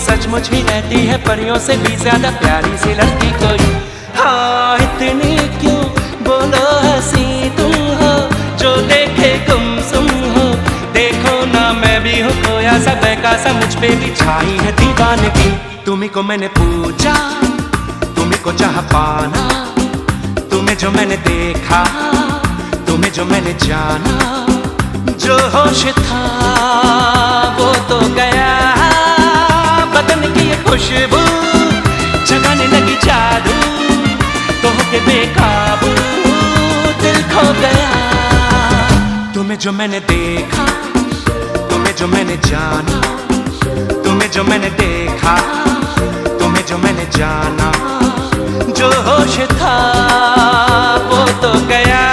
सचमुच ही रहती है परियों से भी ज्यादा प्यारी सी लड़की कोई। हाँ इतनी क्यों बोलो हंसी तुम हो, जो देखे गुमसुम हो। देखो ना मैं भी हूँ खोया सा बहका सा, मुझ पे भी छाई है दीवानगी। तुम्हीं को मैंने पूछा, तुम्हीं को चाह पाना, तुम्हें जो मैंने देखा, तुम्हें जो मैंने जाना। जो होश था वो तो गया, बदन की ये खुशबू जगाने लगी जादू, तो होके बेकाबू दिल खो गया। तुम्हें जो मैंने देखा, तुम्हें जो मैंने जाना, तुम्हें जो मैंने देखा, तुम्हें जो मैंने जाना। जो होश था वो तो गया।